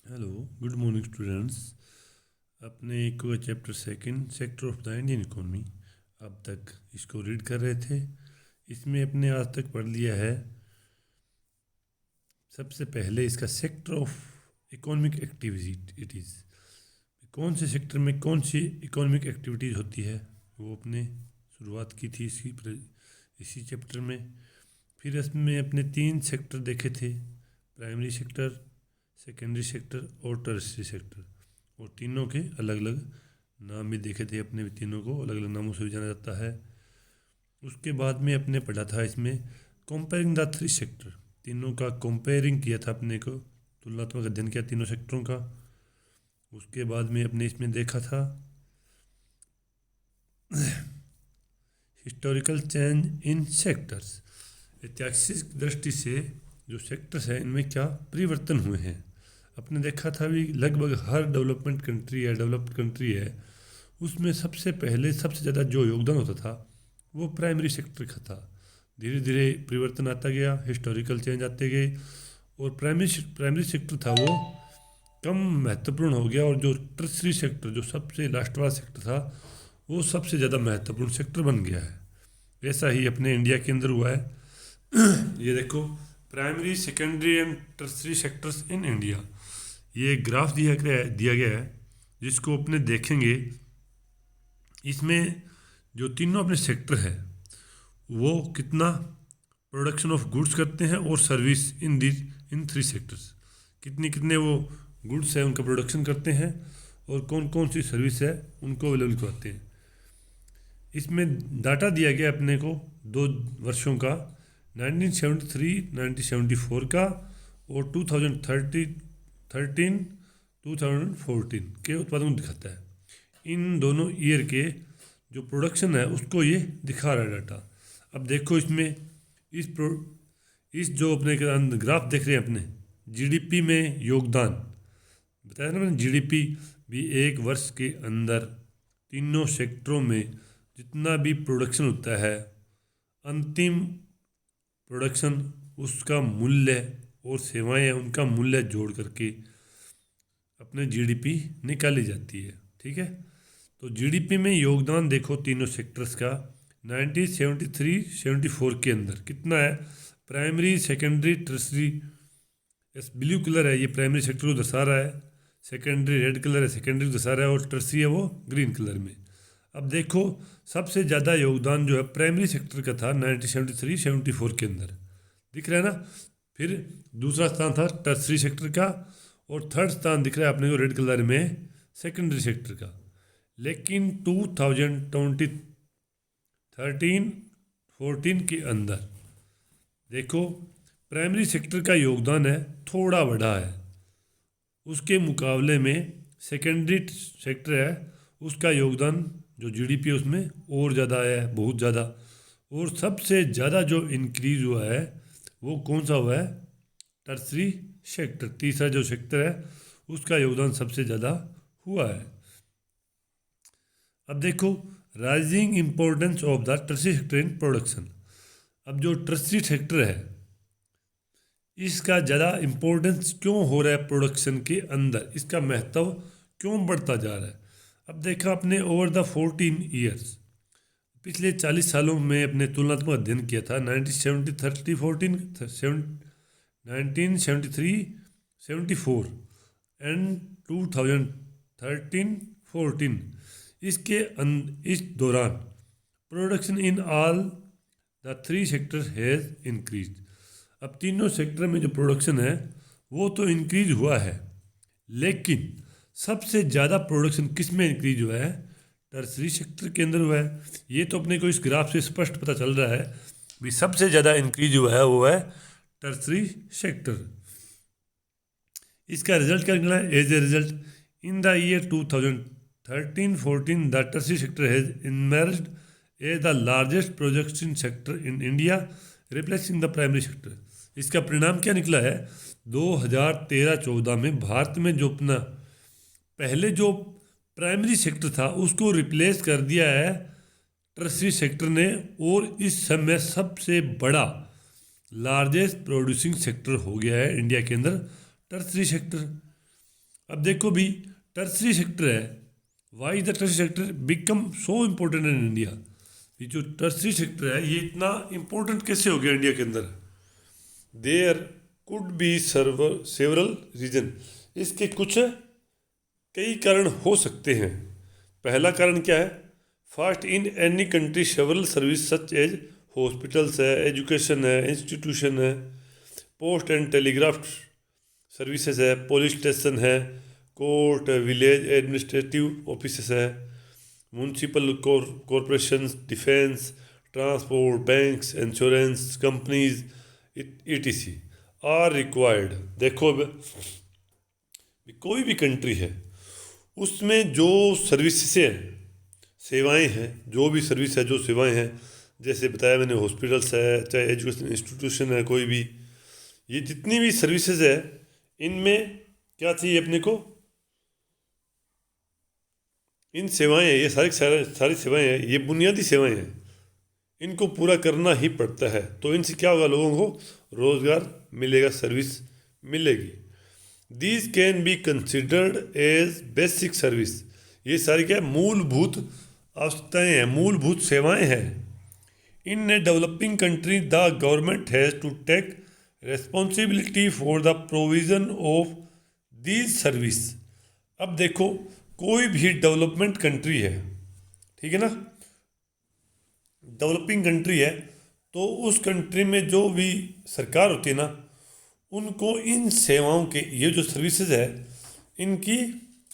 Hello, good morning students. अपने को chapter second sector of the Indian economy अब तक इसको रीड कर रहे थे। इसमें अपने आज तक पढ़ लिया है सबसे पहले इसका सेक्टर ऑफ इकोनॉमिक एक्टिविटीज़, कौन से सेक्टर में कौन सी इकोनॉमिक एक्टिविटीज़ होती है वो अपने शुरुआत की थी इसी चैप्टर में। फिर इसमें अपने 3 सेक्टर देखे थे, प्राइमरी सेक्टर, सेकेंडरी सेक्टर और टर्शियरी सेक्टर, और तीनों के अलग अलग नाम भी देखे थे। अपने तीनों को अलग अलग नामों से भी जाना जाता है। उसके बाद में अपने पढ़ा था इसमें कंपेयरिंग द 3 सेक्टर, तीनों का कंपेयरिंग किया था, अपने को तुलनात्मक अध्ययन किया तीनों सेक्टरों का। उसके बाद में अपने इसमें देखा था हिस्टोरिकल चेंज इन सेक्टर्स, ऐतिहासिक दृष्टि से जो सेक्टर्स हैं इनमें क्या परिवर्तन हुए हैं। अपने देखा था भी लगभग हर डेवलपमेंट कंट्री है, डेवलप्ड कंट्री है, उसमें सबसे पहले सबसे ज़्यादा जो योगदान होता था वो प्राइमरी सेक्टर का था। धीरे धीरे परिवर्तन आता गया, हिस्टोरिकल चेंज आते गए, और प्राइमरी सेक्टर था वो कम महत्वपूर्ण हो गया, और जो टर्शरी सेक्टर जो सबसे लास्ट वाला सेक्टर था वो सबसे ज़्यादा महत्वपूर्ण सेक्टर बन गया है। ऐसा ही अपने इंडिया के अंदर हुआ है। ये देखो, primary secondary and tertiary sectors in India, ये ग्राफ दिया गया है जिसको अपने देखेंगे। इसमें जो तीनों अपने सेक्टर है वो कितना प्रोडक्शन ऑफ गुड्स करते हैं और सर्विस इन 3 सेक्टर्स, कितने कितने वो गुड्स है उनका प्रोडक्शन करते हैं और कौन कौन सी सर्विस है उनको अवेलेबल करवाते हैं। इसमें डाटा दिया गया अपने को 2 वर्षों का, 1973 1974 का और 2013 2014 के उत्पादन को दिखाता है। इन दोनों ईयर के जो प्रोडक्शन है उसको ये दिखा रहा है डाटा। अब देखो इसमें इस जो अपने ग्राफ देख रहे हैं अपने, जीडीपी में योगदान बताया ना मैंने, जीडीपी भी एक वर्ष के अंदर तीनों सेक्टरों में जितना भी प्रोडक्शन होता है, अंतिम प्रोडक्शन उसका मूल्य और सेवाएं हैं उनका मूल्य जोड़ करके अपने जीडीपी निकाली जाती है। ठीक है, तो जीडीपी में योगदान देखो तीनों सेक्टर्स का 1973-74 के अंदर कितना है। Primary secondary tertiary, blue colour है ये प्राइमरी सेक्टर को दर्शा रहा है, सेकेंडरी रेड कलर है सेकेंडरी को दर्शा रहा है, और टर्शरी है वो ग्रीन कलर में। अब देखो सबसे ज़्यादा योगदान जो है प्राइमरी सेक्टर का था 1973-74 के अंदर, दिख रहा है ना। फिर दूसरा स्थान था टर्शरी सेक्टर का, और थर्ड स्थान दिख रहा है अपने को रेड कलर में सेकेंडरी सेक्टर का। लेकिन 2013-14 के अंदर देखो प्राइमरी सेक्टर का योगदान है थोड़ा बढ़ा है, उसके मुकाबले में सेकेंडरी सेक्टर है उसका योगदान जो जीडीपी है उसमें और ज़्यादा है, बहुत ज़्यादा। और सबसे ज़्यादा जो इंक्रीज हुआ है वो कौन सा हुआ है, टर्शरी सेक्टर, तीसरा जो सेक्टर है उसका योगदान सबसे ज़्यादा हुआ है। अब देखो rising importance of the tertiary sector in production. अब जो टर्शरी सेक्टर है इसका ज़्यादा इम्पोर्टेंस क्यों हो रहा है प्रोडक्शन के अंदर, इसका महत्व क्यों बढ़ता जा रहा है। अब देखा अपने ओवर द 14 ईयर्स, पिछले 40 सालों में अपने तुलनात्मक अध्ययन किया था 1973-74 एंड 2013-14। इस दौरान production in all the 3 sector has increase. अब तीनों सेक्टर में जो प्रोडक्शन है वो तो इंक्रीज हुआ है, लेकिन सबसे ज़्यादा प्रोडक्शन किस में इंक्रीज हुआ है, टर्शरी सेक्टर के अंदर हुआ है। ये तो अपने को इस ग्राफ से स्पष्ट पता चल रहा है भी सबसे ज़्यादा इंक्रीज हुआ है वो है टर्शरी सेक्टर। इसका रिजल्ट क्या निकला है, as a result in the year 2013-14 the tertiary sector has emerged as the largest production sector in India replacing the primary sector. इसका परिणाम क्या निकला है, 2013-14 में भारत में जो अपना पहले जो प्राइमरी सेक्टर था उसको रिप्लेस कर दिया है टर्शरी सेक्टर ने, और इस समय सबसे बड़ा लार्जेस्ट प्रोड्यूसिंग सेक्टर हो गया है इंडिया के अंदर टर्शरी सेक्टर। अब देखो भी टर्सरी सेक्टर है, why the tertiary sector become so important in India. ये जो टर्सरी सेक्टर है ये इतना इम्पोर्टेंट कैसे हो गया इंडिया के अंदर? There could be several reason, इसके कुछ कई कारण हो सकते हैं। पहला कारण क्या है? Fast in any country several service such as hospitals है, एजुकेशन है, इंस्टीट्यूशन है, पोस्ट एंड टेलीग्राफ सर्विसेज है, पुलिस स्टेशन है, कोर्ट, विलेज एडमिनिस्ट्रेटिव ऑफिस है, municipal corporation, defence, transport, banks, insurance companies etc are required. देखो अब कोई भी कंट्री है उसमें जो सर्विसेज हैं, सेवाएं हैं, जो भी सर्विस है, जो सेवाएं हैं, जैसे बताया मैंने हॉस्पिटल्स है, चाहे एजुकेशन इंस्टीट्यूशन है, कोई भी, ये जितनी भी सर्विसेज है इनमें क्या चाहिए अपने को? इन सेवाएं हैं, ये सारी सेवाएं हैं, ये बुनियादी सेवाएं हैं, इनको पूरा करना ही पड़ता है। तो इनसे क्या होगा? लोगों को रोज़गार मिलेगा, सर्विस मिलेगी। These can be considered as basic service, ये सारी क्या मूलभूत आवश्यकताएं हैं, मूलभूत सेवाएं हैं। In a developing country the government has to take responsibility for the provision of these service. अब देखो कोई भी डेवलपमेंट कंट्री है, ठीक है ना, डेवलपिंग कंट्री है, तो उस कंट्री में जो भी सरकार होती है ना, उनको इन सेवाओं के, ये जो सर्विसेज है, इनकी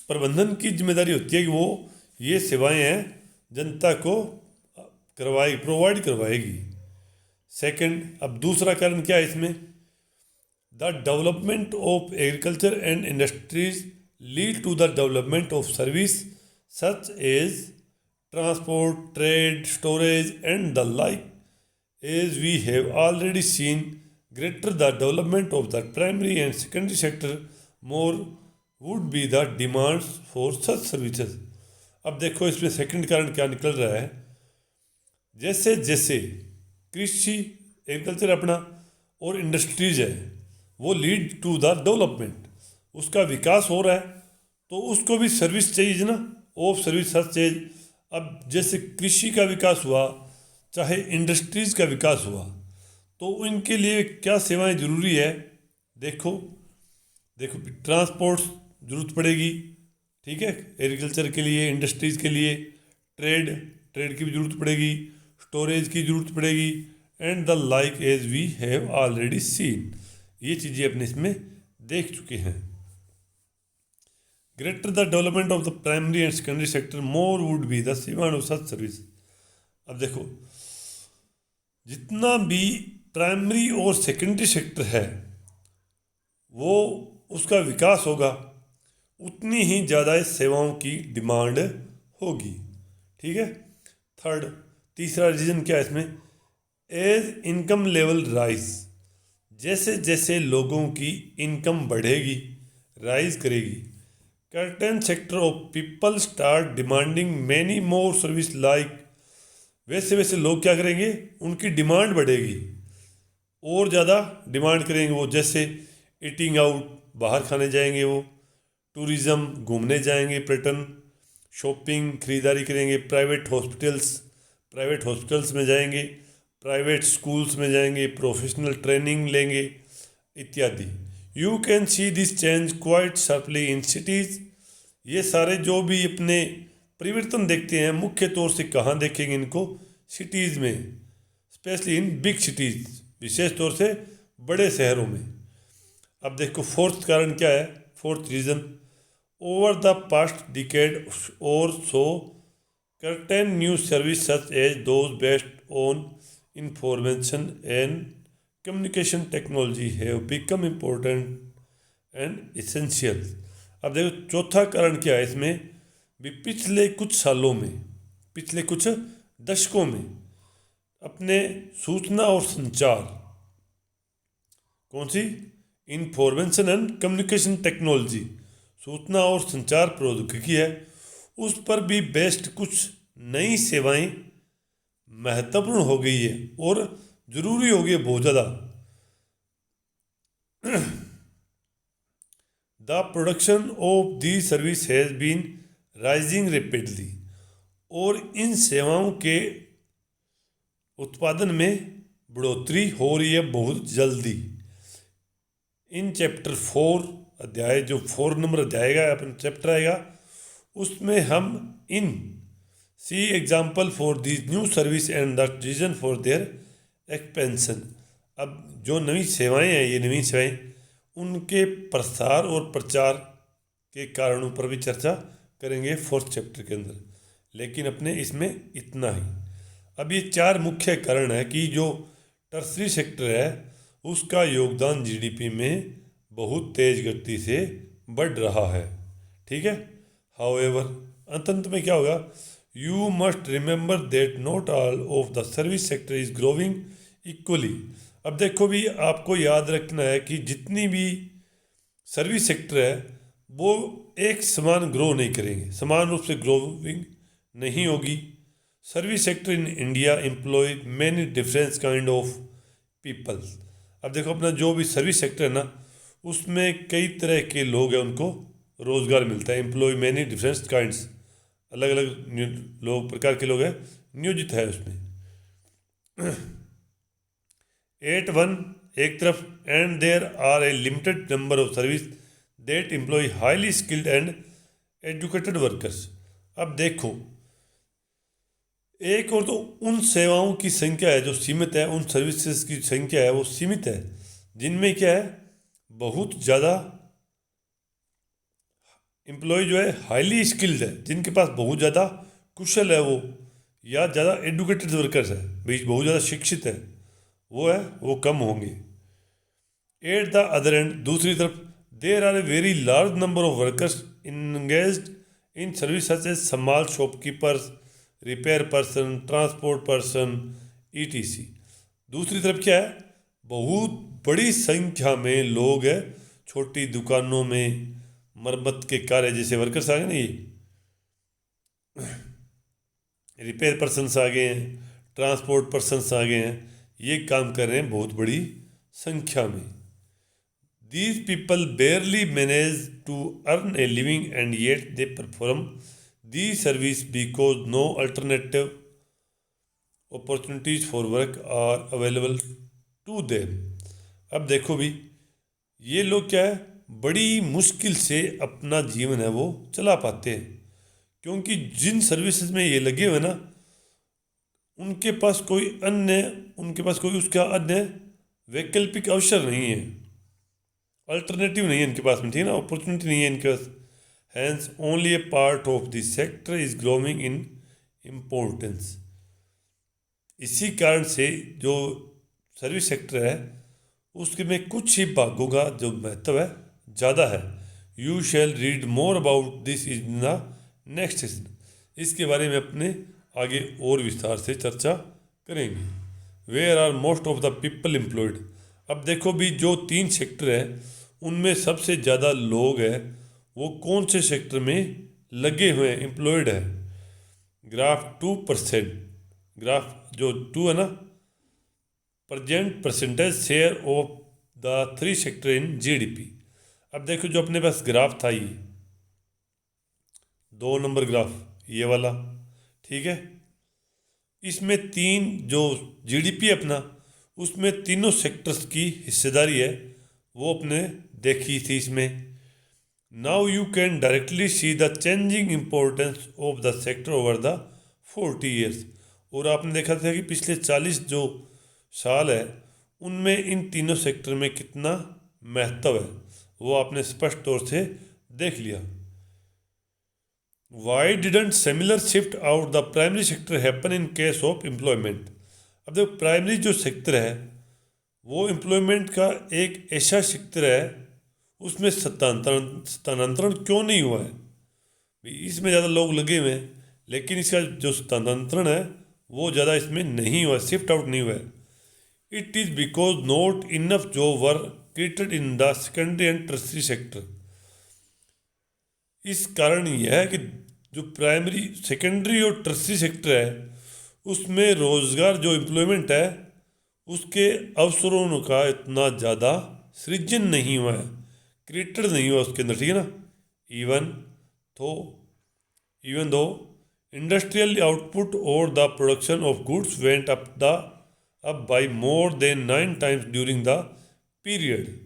प्रबंधन की जिम्मेदारी होती है कि वो ये सेवाएं हैं जनता को प्रोवाइड करवाएगी। सेकंड, अब दूसरा कारण क्या है इसमें? The development of agriculture and industries lead to the development of service such as transport, trade, storage and the like. As we have already seen, greater the development of the primary and secondary sector, more would be the demands for such services. अब देखो इसमें second कारण क्या निकल रहा है? जैसे जैसे कृषि, एग्रीकल्चर अपना और इंडस्ट्रीज है, वो लीड टू द डेवलपमेंट, उसका विकास हो रहा है, तो उसको भी सर्विस चाहिए ना, ऑफ सर्विस सच एज। अब जैसे कृषि का विकास हुआ, चाहे इंडस्ट्रीज़ का विकास हुआ, तो इनके लिए क्या सेवाएं ज़रूरी है? देखो देखो ट्रांसपोर्ट ज़रूरत पड़ेगी, ठीक है, एग्रीकल्चर के लिए, इंडस्ट्रीज़ के लिए, ट्रेड की भी ज़रूरत पड़ेगी, स्टोरेज की ज़रूरत पड़ेगी, and the like as we have already seen, ये चीज़ें अपने इसमें देख चुके हैं। Greater the development of the primary and secondary sector, more would be the demand of such service. अब देखो जितना भी प्राइमरी और सेकेंडरी सेक्टर है वो उसका विकास होगा, उतनी ही ज़्यादा इस सेवाओं की डिमांड होगी, ठीक है। थर्ड, तीसरा रीज़न क्या है इसमें? एज इनकम लेवल राइज, जैसे जैसे लोगों की इनकम बढ़ेगी, राइज करेगी, certain sector of people start demanding many more service like, वैसे वैसे लोग क्या करेंगे? उनकी डिमांड बढ़ेगी, और ज़्यादा डिमांड करेंगे वो, जैसे ईटिंग आउट, बाहर खाने जाएंगे वो, टूरिज़्म, घूमने जाएंगे, पर्यटन, शॉपिंग, खरीदारी करेंगे, प्राइवेट हॉस्पिटल्स में जाएंगे, प्राइवेट स्कूल्स में जाएंगे, प्रोफेशनल ट्रेनिंग लेंगे इत्यादि। You can see this change quite sharply in cities, ये सारे जो भी अपने परिवर्तन देखते हैं मुख्य तौर से कहाँ देखेंगे इनको? सिटीज़ में, स्पेशली इन बिग सिटीज़, विशेष तौर से बड़े शहरों में। अब देखो फोर्थ कारण क्या है? Fourth reason, over the past decade और सो certain new services such as those based on information and communication technology have become important and essential. अब देखो चौथा कारण क्या है इसमें भी? पिछले कुछ सालों में, पिछले कुछ दशकों में अपने सूचना और संचार, कौन सी? इंफॉर्मेशन एंड कम्युनिकेशन टेक्नोलॉजी, सूचना और संचार प्रौद्योगिकी है, उस पर भी बेस्ड कुछ नई सेवाएं महत्वपूर्ण हो गई है और ज़रूरी हो गई है बहुत ज़्यादा। The production of the service has been rising rapidly, और इन सेवाओं के उत्पादन में बढ़ोतरी हो रही है बहुत जल्दी। इन चैप्टर 4 अध्याय, जो 4 नंबर अध्याय का अपन चैप्टर आएगा, उसमें हम इन see example for these new service and the reason for their expansion. अब जो नई सेवाएं हैं, ये नई सेवाएं, उनके प्रसार और प्रचार के कारणों पर भी चर्चा करेंगे 4th चैप्टर के अंदर, लेकिन अपने इसमें इतना ही। अब ये 4 मुख्य कारण है कि जो टर्सरी सेक्टर है उसका योगदान जीडीपी में बहुत तेज गति से बढ़ रहा है, ठीक है। हाउएवर, अंत में क्या होगा, you must remember that not all of the service sector is growing equally. अब देखो भी, आपको याद रखना है कि जितनी भी सर्विस सेक्टर है वो एक समान ग्रो नहीं करेंगे, समान रूप से ग्रोविंग नहीं होगी। Service sector in India employ many different kind of peoples. अब देखो अपना जो भी सर्विस सेक्टर है ना, उसमें कई तरह के लोग हैं, उनको रोज़गार मिलता है। एम्प्लॉय मैनी डिफरेंट काइंड्स, अलग अलग लोग, प्रकार के लोग हैं, नियोजित है उसमें। 8(1) एक तरफ, and there are a limited number of service that employ highly skilled and educated workers. अब देखो, एक और तो उन सेवाओं की संख्या है जो सीमित है, उन सर्विसेज की संख्या है वो सीमित है, जिनमें क्या है, बहुत ज़्यादा एम्प्लॉय जो है हाईली स्किल्ड है, जिनके पास बहुत ज़्यादा कुशल है वो, या ज़्यादा एडुकेटेड वर्कर्स है, भाई बहुत ज़्यादा शिक्षित है, वो कम होंगे। एट द अदर एंड, दूसरी तरफ, there are a very large number of workers engaged in service such as small shopkeepers, repair person, transport person, etc. दूसरी तरफ क्या है, बहुत बड़ी संख्या में लोग हैं छोटी दुकानों में, मरम्मत के कार्य जैसे वर्कर्स आ गए ना, ये रिपेयर पर्सनस आ गए हैं, ट्रांसपोर्ट पर्सनस आ गए हैं, ये काम कर रहे हैं बहुत बड़ी संख्या में। These people barely manage to earn a living and yet they perform the service because no alternative opportunities for work are available to them. अब देखो भी, ये लोग क्या है, बड़ी मुश्किल से अपना जीवन है वो चला पाते हैं, क्योंकि जिन सर्विसेज में ये लगे हुए ना, उनके पास कोई उसका अन्य वैकल्पिक अवसर नहीं है, अल्टरनेटिव नहीं है इनके पास में, ठीक है ना, अपॉर्चुनिटी नहीं है इनके पास। Hence only a part of this sector is growing in importance. इसी कारण से जो सर्विस सेक्टर है उसके में कुछ ही भागों का जो महत्व है ज़्यादा है। You shall read more about this in the next session. इसके बारे में अपने आगे और विस्तार से चर्चा करेंगे। Where are most of the people employed. अब देखो भी, जो 3 सेक्टर है उनमें सबसे ज़्यादा लोग हैं वो कौन से सेक्टर में लगे हुए हैं, एम्प्लॉयड है। ग्राफ 2%, ग्राफ जो 2 है ना, present percentage share of the 3 sector in GDP. अब देखो जो अपने पास ग्राफ था, ये 2 नंबर ग्राफ, ये वाला, ठीक है। इसमें 3 जो जीडीपी अपना, उसमें तीनों सेक्टर्स की हिस्सेदारी है वो अपने देखी थी इसमें। Now you can directly see the changing importance of the sector over the 40 years. और आपने देखा था कि पिछले 40 जो साल है उनमें इन तीनों सेक्टर में कितना महत्व है वो आपने स्पष्ट तौर से देख लिया। Y didn't similar shift out the primary sector happen in case of employment. अब देखो, प्राइमरी जो सेक्टर है वो एम्प्लॉयमेंट का एक ऐसा सेक्टर है, उसमें स्थानांतरण क्यों नहीं हुआ है। इसमें ज़्यादा लोग लगे हुए हैं, लेकिन इसका जो स्थानांतरण है वो ज़्यादा इसमें नहीं हुआ, शिफ्ट आउट नहीं हुआ है। It is because not enough job were created in the secondary and tertiary sector. इस कारण यह है कि जो प्राइमरी, सेकेंडरी और टर्सरी सेक्टर है उसमें रोज़गार, जो एम्प्लॉयमेंट है, उसके अवसरों का इतना ज़्यादा सृजन नहीं हुआ है। क्रिएटेड नहीं हुआ उसके अंदर, ठीक है ना। इवन तो इवन दो इंडस्ट्रियल आउटपुट और the production of goods went up bye more than 9 times during the period.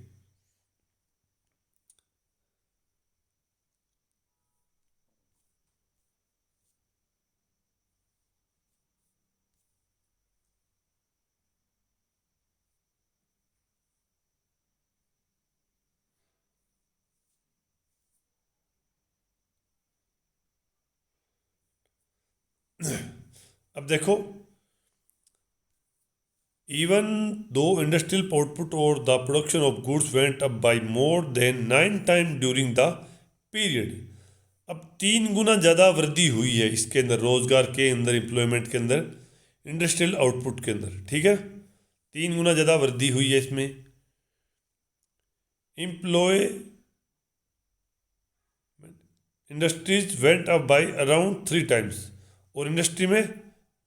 अब देखो, even though industrial output or the production of goods went up by more than 9 times during the period। अब 3 गुना ज़्यादा वृद्धि हुई है इसके अंदर, रोजगार के अंदर, एम्प्लॉयमेंट के अंदर, इंडस्ट्रियल आउटपुट के अंदर, ठीक है। 3 गुना ज़्यादा वृद्धि हुई है इसमें। Employ industries went up by around 3 times, और इंडस्ट्री में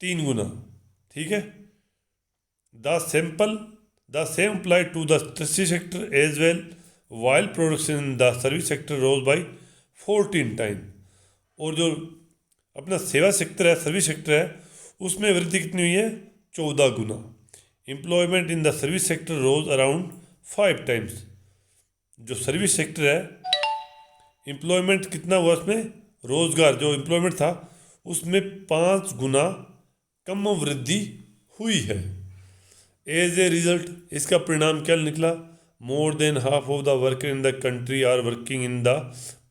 3 गुना, ठीक है। The same applied to the tertiary sector as well, while production in the service sector rose by 14 times। और जो अपना सेवा सेक्टर है, सर्विस सेक्टर है, उसमें वृद्धि कितनी हुई है? 14 गुना। Employment in the service sector rose around 5 times। जो सर्विस सेक्टर है, एम्प्लॉयमेंट कितना हुआ उसमें? रोजगार जो एम्प्लॉयमेंट था उसमें 5 गुना कम वृद्धि हुई है। एज ए रिजल्ट, इसका परिणाम क्या निकला? More than half of the worker in the country are working in the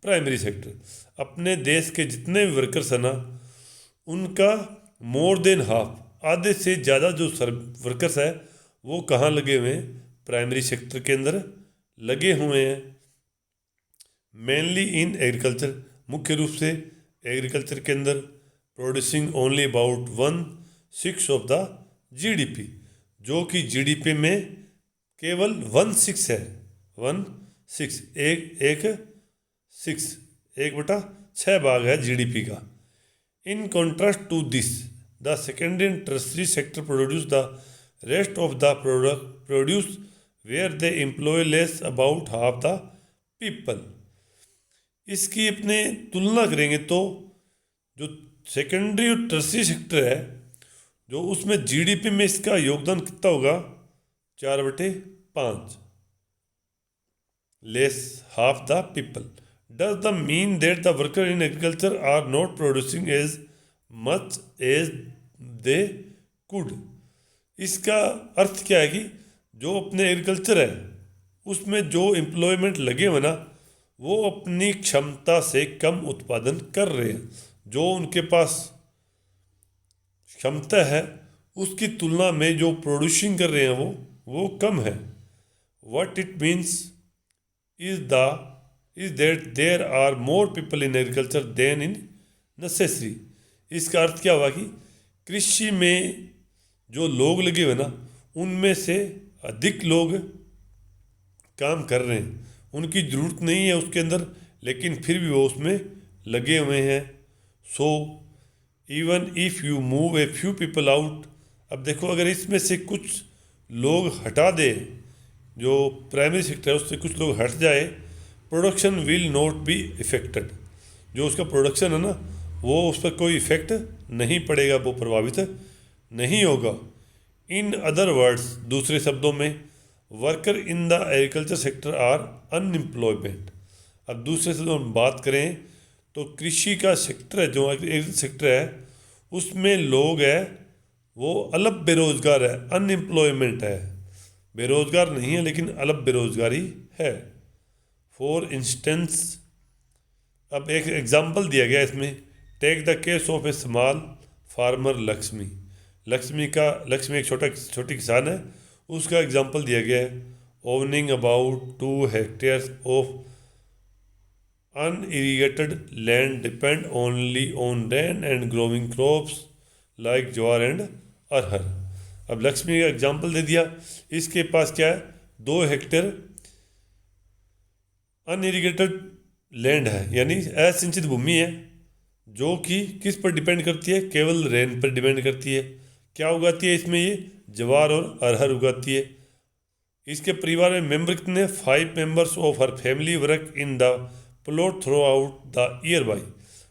primary sector. अपने देश के जितने भी वर्कर्स हैं ना, उनका मोर देन हाफ, आधे से ज़्यादा जो वर्कर्स है वो कहाँ लगे हुए हैं? प्राइमरी सेक्टर के अंदर लगे हुए हैं। मेनली इन एग्रीकल्चर, मुख्य रूप से एग्रीकल्चर के अंदर। Producing only about 1/6 of the GDP, जो कि GDP में केवल 1/6 है। 1/6, एक 1/6 भाग है GDP का। In contrast to this, the secondary and tertiary sector produce the rest of the produce where they employ less about half the people. इसकी अपने तुलना करेंगे तो जो सेकेंडरी और टर्सरी सेक्टर है, जो उसमें GDP में इसका योगदान कितना होगा? 4/5, less half the people. Does the mean that the worker in agriculture are not producing as much as they could. इसका अर्थ क्या है कि जो अपने एग्रीकल्चर है उसमें जो एम्प्लॉयमेंट लगे हुए ना, वो अपनी क्षमता से कम उत्पादन कर रहे हैं। जो उनके पास क्षमता है उसकी तुलना में जो प्रोड्यूसिंग कर रहे हैं वो कम है। What it means is that there are more people in agriculture than in necessary. इसका अर्थ क्या हुआ कि कृषि में जो लोग लगे हुए ना, उनमें से अधिक लोग काम कर रहे हैं। उनकी ज़रूरत नहीं है उसके अंदर, लेकिन फिर भी वो उसमें लगे हुए हैं। So even if you move a few people out, अब देखो अगर इसमें से कुछ लोग हटा दे, जो प्राइमरी सेक्टर है उससे कुछ लोग हट जाए, production will not be affected. जो उसका प्रोडक्शन है ना, वो उस पर कोई इफेक्ट नहीं पड़ेगा, वो प्रभावित नहीं होगा। इन अदर वर्ड्स, दूसरे शब्दों में, worker in the agriculture sector are unemployment. अब दूसरे शब्दों में बात करें तो कृषि का सेक्टर है, जो एग्रीकल्चर सेक्टर है, उसमें लोग है वो अलग बेरोजगार है, अनएम्प्लॉयमेंट है। बेरोजगार नहीं है लेकिन अलग बेरोजगारी है। फॉर इंस्टेंस, अब एक एग्जाम्पल दिया गया इसमें, take the case of a small farmer Lakshmi. Lakshmi एक छोटी किसान है, उसका एग्जाम्पल दिया गया है। ओवनिंग अबाउट 2 hectares ऑफ unirrigated land depend only on rain and growing crops like jowar and arhar. अब लक्ष्मी का एग्जाम्पल दे दिया, इसके पास क्या है? 2 हेक्टेयर अनइरिगेटेड लैंड है, यानी असिंचित भूमि है, जो कि किस पर डिपेंड करती है? केवल रेन पर डिपेंड करती है। क्या उगाती है इसमें? ये ज्वार और अरहर उगाती है। इसके परिवार में मेंबर कितने? 5 members of her family work in the plot through out the year by.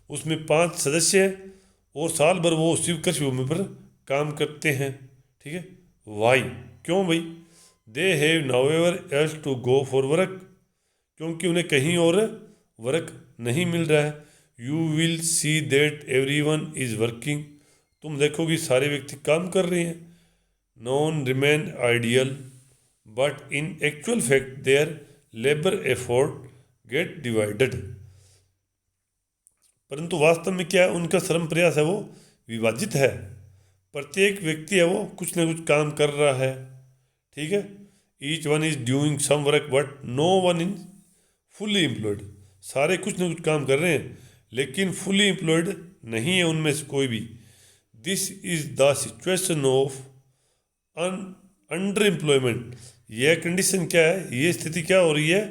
उसमें 5 सदस्य हैं और साल भर वो उसी कृषि भूमि पर काम करते हैं। ठीक है, वाई, क्यों भाई? They have nowhere else to go for work, क्योंकि उन्हें कहीं और वर्क नहीं मिल रहा है। You will see that everyone is working, तुम देखोगे सारे व्यक्ति काम कर रहे हैं। None remain idle but in actual fact their labour effort get divided, परंतु वास्तव में क्या है, उनका श्रम प्रयास है वो विभाजित है। प्रत्येक व्यक्ति है वो कुछ ना कुछ काम कर रहा है। ठीक है, each one is doing some work but no one is fully employed, सारे कुछ ना कुछ काम कर रहे हैं लेकिन फुली एम्प्लॉयड नहीं है उनमें से कोई भी। This is the situation of under employment, यह कंडीशन क्या है, ये स्थिति क्या हो रही है?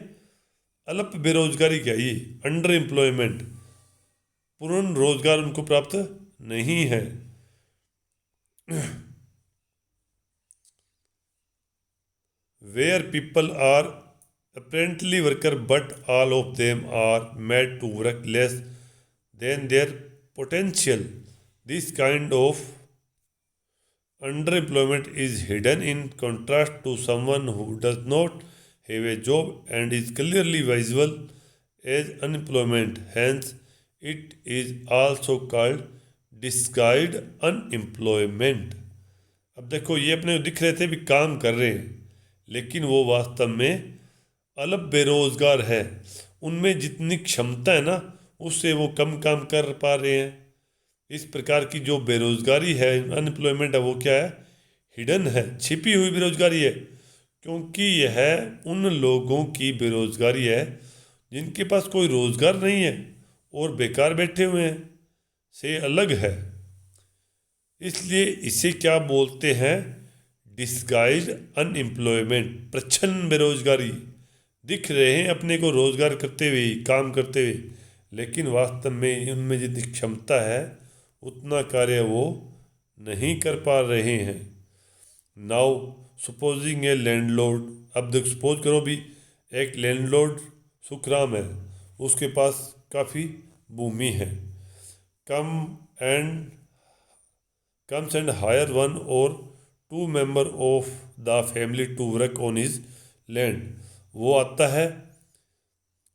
अल्प बेरोजगारी क्या है ये? अंडर एम्प्लॉयमेंट, पूर्ण रोजगार उनको प्राप्त नहीं है। Where people are apparently worker but all of them are made to work less than their potential. This kind of underemployment is hidden in contrast to someone who does not have a job and is clearly visible as unemployment. Hence, it is also called disguised unemployment. अब देखो, ये अपने दिख रहे थे भी काम कर रहे हैं लेकिन वो वास्तव में अल्प बेरोजगार है। उनमें जितनी क्षमता है ना उससे वो कम काम कर पा रहे हैं। इस प्रकार की जो बेरोजगारी है, अनएम्प्लॉयमेंट है, वो क्या है? हिडन है, छिपी हुई बेरोजगारी है, क्योंकि यह उन लोगों की बेरोजगारी है जिनके पास कोई रोजगार नहीं है और बेकार बैठे हुए हैं से अलग है। इसलिए इसे क्या बोलते हैं? डिस्गाइज्ड अनएम्प्लॉयमेंट, प्रच्छन्न बेरोजगारी। दिख रहे हैं अपने को रोजगार करते हुए, काम करते हुए, लेकिन वास्तव में उनमें जितनी क्षमता है उतना कार्य वो नहीं कर पा रहे हैं। नाउ सपोजिंग ए लैंडलॉर्ड, अब देख सपोज करो भी एक लैंडलॉर्ड सुखराम है, उसके पास काफ़ी भूमि है। Come and comes and hire one और 2 member of the family to work on his land. वो आता है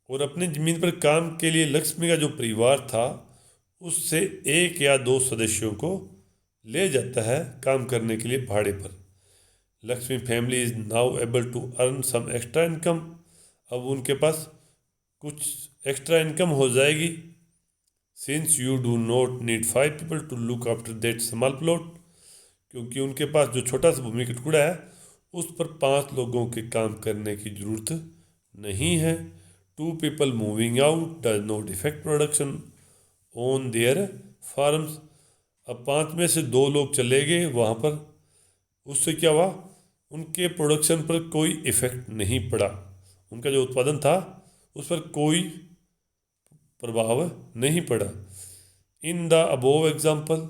और अपनी ज़मीन पर काम के लिए लक्ष्मी का जो परिवार था उससे 1 या 2 सदस्यों को ले जाता है काम करने के लिए भाड़े पर। Lakshmi family is now able to earn some extra income, अब उनके पास कुछ एक्स्ट्रा इनकम हो जाएगी। Since you do not need 5 people to look after that small plot, क्योंकि उनके पास जो छोटा सा भूमि का टुकड़ा है उस पर 5 लोगों के काम करने की जरूरत नहीं है। 2 people moving out does not effect production on their farms, अब 5 में से 2 लोग चले गए वहाँ पर, उससे क्या हुआ? उनके प्रोडक्शन पर कोई इफेक्ट नहीं पड़ा, उनका जो उत्पादन था उस पर कोई प्रभाव नहीं पड़ा। इन द अबोव एग्जाम्पल,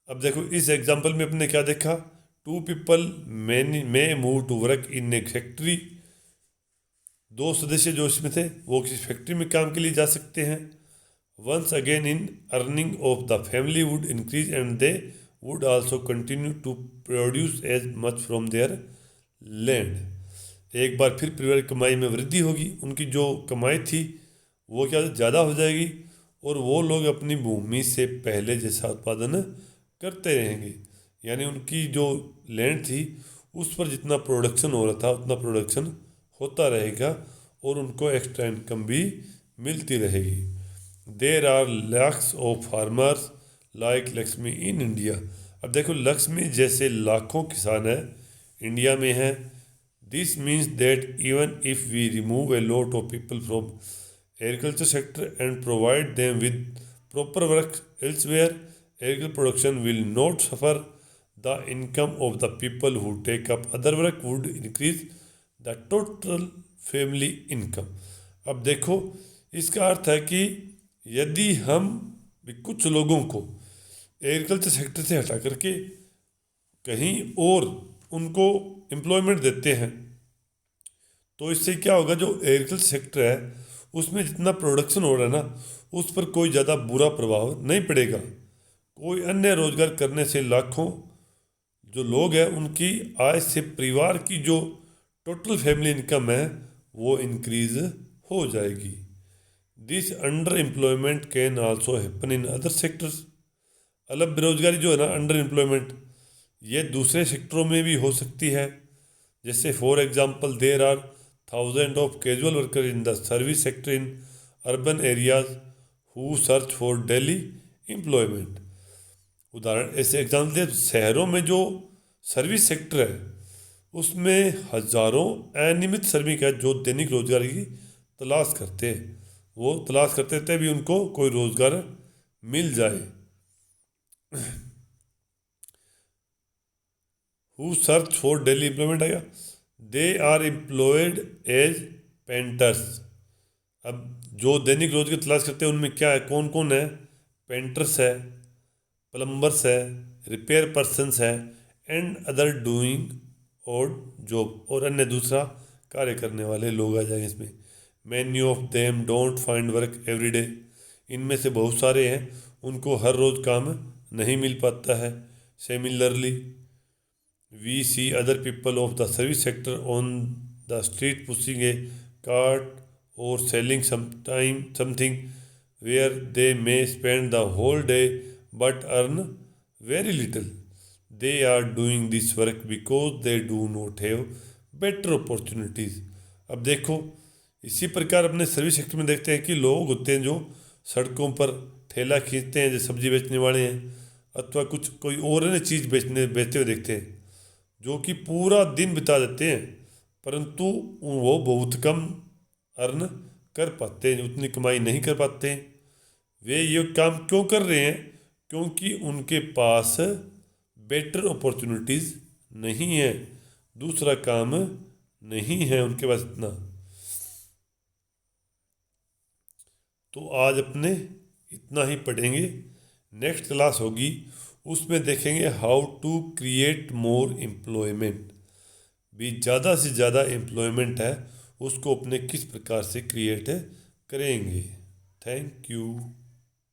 अब देखो इस एग्जाम्पल में अपने क्या देखा? 2 people may move to work in a factory, 2 सदस्य जो इसमें थे वो किसी फैक्ट्री में काम के लिए जा सकते हैं। Once again in earning of the family would increase and they would also continue to produce as much from their land, एक बार फिर परिवार की कमाई में वृद्धि होगी, उनकी जो कमाई थी वो क्या ज़्यादा हो जाएगी और वो लोग अपनी भूमि से पहले जैसा उत्पादन करते रहेंगे। यानी उनकी जो लैंड थी उस पर जितना प्रोडक्शन हो रहा था उतना प्रोडक्शन होता रहेगा और उनको एक्स्ट्रा इनकम भी मिलती रहेगी। There are lakhs of farmers like Lakshmi in India, अब देखो लक्ष्मी जैसे लाखों किसान हैं इंडिया में हैं। This means that even if we remove a lot of people from agriculture sector and provide them with proper work elsewhere, agricultural production will not suffer. The income of the people who take up other work would increase the total family income. अब देखो इसका अर्थ है कि यदि हम कुछ लोगों को एग्रीकल्चर सेक्टर से हटा करके कहीं और उनको एम्प्लॉयमेंट देते हैं, तो इससे क्या होगा, जो एग्रीकल्चर सेक्टर है उसमें जितना प्रोडक्शन हो रहा है ना, उस पर कोई ज़्यादा बुरा प्रभाव नहीं पड़ेगा। कोई अन्य रोजगार करने से लाखों जो लोग हैं उनकी आय से परिवार की जो टोटल फैमिली इनकम है वो इंक्रीज हो जाएगी। This under employment can also happen in other sectors. अलग बेरोजगारी जो है ना, अंडर एम्प्लॉयमेंट, ये दूसरे सेक्टरों में भी हो सकती है। जैसे for example there are thousand of casual worker in the service sector in urban areas who search for daily employment. उदाहरण ऐसे एग्जाम्पल दे, शहरों में जो सर्विस सेक्टर है उसमें हजारों अनियमित श्रमिक है जो दैनिक रोजगार की तलाश करते हैं। वो तलाश करते थे भी उनको कोई रोजगार मिल जाए। Who search for daily employment आएगा, they are employed as painters. अब जो दैनिक रोज की तलाश करते हैं उनमें क्या है, कौन कौन है, पेंटर्स है, प्लम्बर्स है, रिपेयर पर्सनस है, एंड अदर डूइंग और जॉब, और अन्य दूसरा कार्य करने वाले लोग आ जाएंगे इसमें। Many of them don't find work every day. इनमें से बहुत सारे हैं उनको हर रोज़ काम नहीं मिल पाता है। Similarly we see other people of the service sector on the street pushing a cart और selling something where they may spend the whole day but earn very little. They are doing this work because they do not have better opportunities. अब देखो, इसी प्रकार अपने service sector में देखते हैं कि लोग होते हैं जो सड़कों पर ठेला खींचते हैं, जो सब्जी बेचने वाले हैं, अथवा कुछ कोई और अन्य चीज़ बेचते हुए देखते हैं, जो कि पूरा दिन बिता देते हैं, परंतु वो बहुत कम अर्न कर पाते हैं, उतनी कमाई नहीं कर पाते हैं। वे ये काम क्यों कर रहे हैं, क्योंकि उनके पास बेटर अपॉर्चुनिटीज़ नहीं है, दूसरा काम नहीं है उनके पास इतना। तो आज अपने इतना ही पढ़ेंगे। नेक्स्ट क्लास होगी उसमें देखेंगे how to create more employment. भी ज़्यादा से ज़्यादा एम्प्लॉयमेंट है उसको अपने किस प्रकार से क्रिएट करेंगे। Thank you.